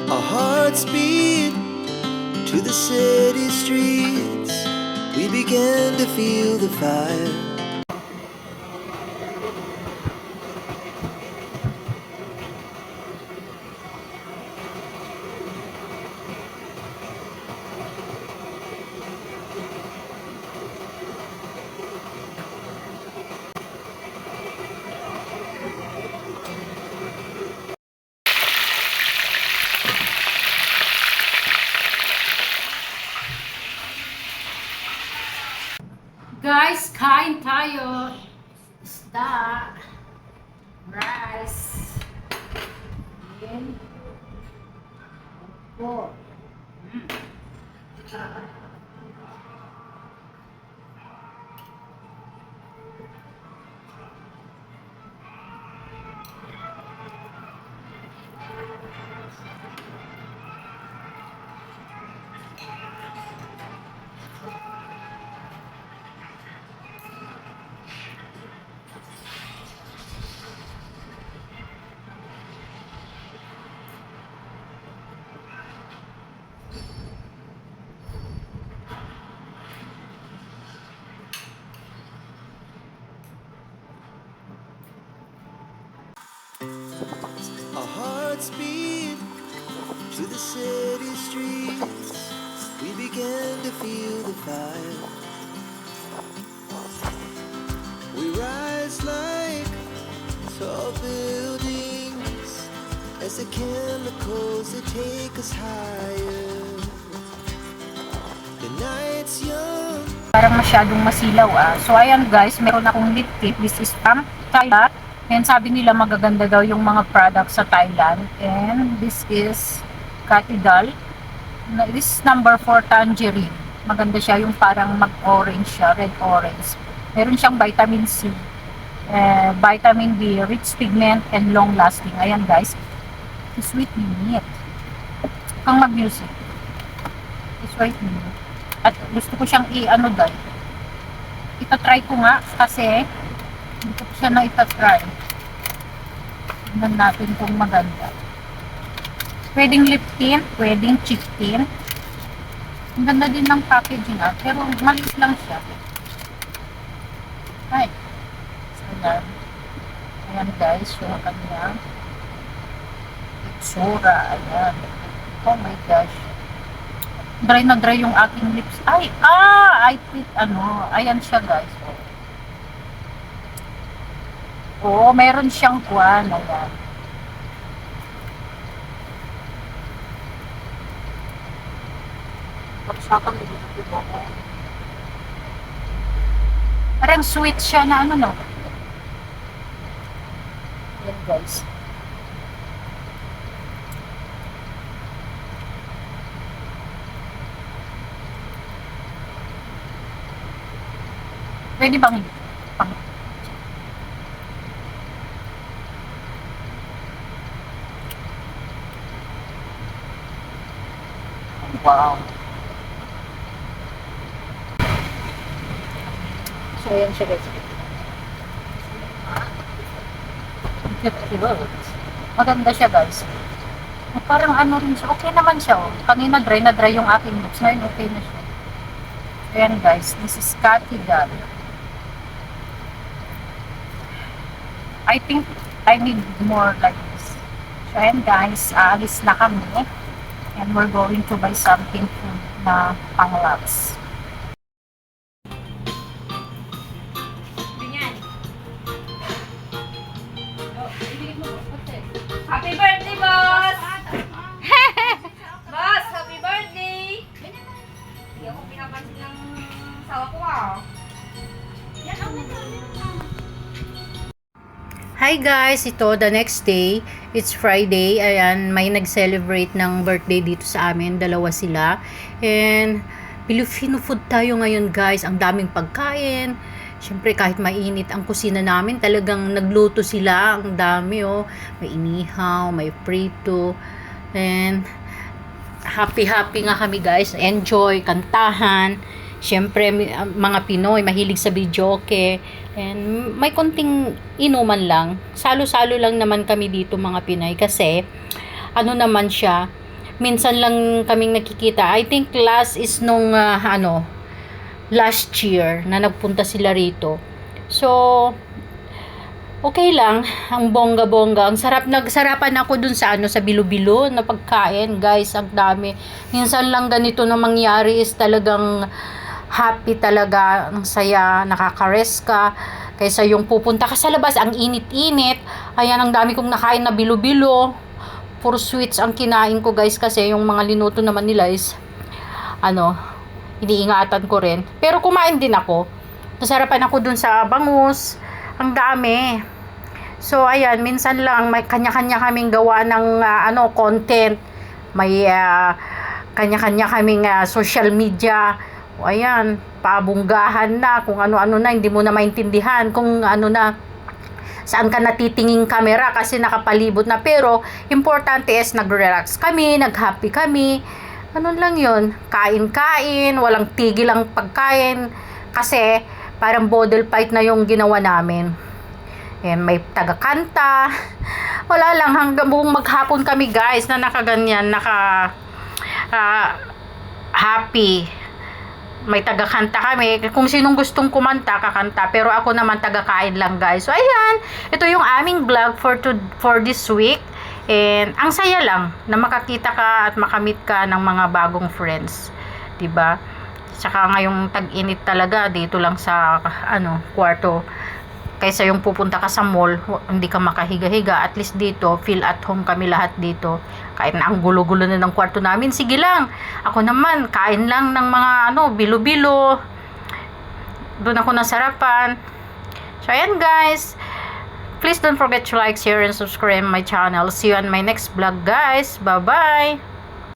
Our hearts beat to the city streets. We began to feel the fire. Guys, kain tayo. Isda. Rice. Then, pork. Our hearts beat to the city streets. We began to feel the fire. We rise like tall buildings as the chemicals that take us higher. The night's young. Parang masyadong masilaw So ayan guys, meron akong lip tip. This is from Thailand. And sabi nila magaganda daw yung mga products sa Thailand. And this is Catidal. This is number 4 tangerine. Maganda siya yung parang mag-orange siya, red orange. Meron siyang vitamin C, vitamin B, rich pigment, and long lasting. Ayan guys. Sweet minute. Kang mag-music. Sweet minute. At gusto ko siyang i-ano dahil. Itatry ko nga kasi hindi ko siya na itatry. Tignan natin kung maganda. Pwedeng lip tint, pwedeng cheek tint. Ang ganda din ng packaging pero maliit lang siya. Ay. Ayan. Ayan guys, yung kanyang itsura. Ayan. Oh my gosh. Dry na dry yung aking lips. I think ayan siya guys. Meron siyang kwan. Ayan. Parang sweet siya na no. Ayan guys. Pwede bang hindi? Wow. So, ayan siya guys. Maganda siya guys. Parang rin siya. Okay naman siya. Kanina dry na dry yung aking lips. Ngayon okay na siya. Ayan guys. This is Catidal. I think I need more like this. So ayan guys, aalis na kami and we're going to buy something food na pang-labs. Happy birthday, boss! Boss, happy birthday! Hindi ako pinapansin ng sawa ko Yan, Hi guys, ito the next day, it's Friday. Ayan, may nag-celebrate ng birthday dito sa amin, dalawa sila. And Filipino food tayo ngayon guys, ang daming pagkain. Siyempre kahit mainit ang kusina namin, talagang nagluto sila, ang dami May inihaw, may prito. And happy nga kami guys, enjoy, kantahan. Siyempre, mga Pinoy, mahilig sa videoke. And may konting inuman lang. Salo-salo lang naman kami dito mga Pinoy. Kasi, naman siya, minsan lang kaming nakikita. I think last is nung last year na nagpunta sila rito. So, okay lang, ang bongga-bongga. Ang sarap, nagsarapan ako dun sa sa Bilo-Bilo na pagkain, guys, ang dami. Minsan lang ganito na mangyari is talagang happy talaga, ang saya, nakaka-rest ka. Kaysa yung pupunta ka sa labas, ang init-init. Ayan, ang dami kong nakain na Bilo-Bilo. Puro sweets ang kinain ko, guys, kasi yung mga linuto naman nila is iniingatan ko rin. Pero kumain din ako. Nasarapan ako dun sa bangus. Ang dami. So, ayan, minsan lang may kanya-kanya kaming gawa ng content. May kanya-kanya kaming social media. O, ayan, pabunggahan na, kung ano-ano na, hindi mo na maintindihan kung saan ka natitingin camera kasi nakapalibot na. Pero, importante is nag-relax kami, nag-happy kami. Ano lang yun, kain-kain, walang tigil ang pagkain. Kasi, parang bottle fight na yung ginawa namin. And may taga-kanta. Wala lang, hanggang buong maghapon kami, guys, na nakaganyan, happy. May taga-kanta kami. Kung sinong gustong kumanta, kakanta. Pero ako naman taga-kain lang, guys. So, ayan. Ito yung aming vlog for this week. And, ang saya lang na makakita ka at makamit ka ng mga bagong friends. Diba? Saka ngayong tag-init talaga, dito lang sa, kwarto. Kaysa yung pupunta ka sa mall, hindi ka makahiga-higa. At least dito, feel at home kami lahat dito. Kahit na ang gulo-gulo na ng kwarto namin, sige lang. Ako naman, kain lang ng mga, bilo-bilo. Doon ako nasarapan. So, ayan, guys. Please don't forget to like, share, and subscribe my channel. See you on my next vlog, guys. Bye-bye!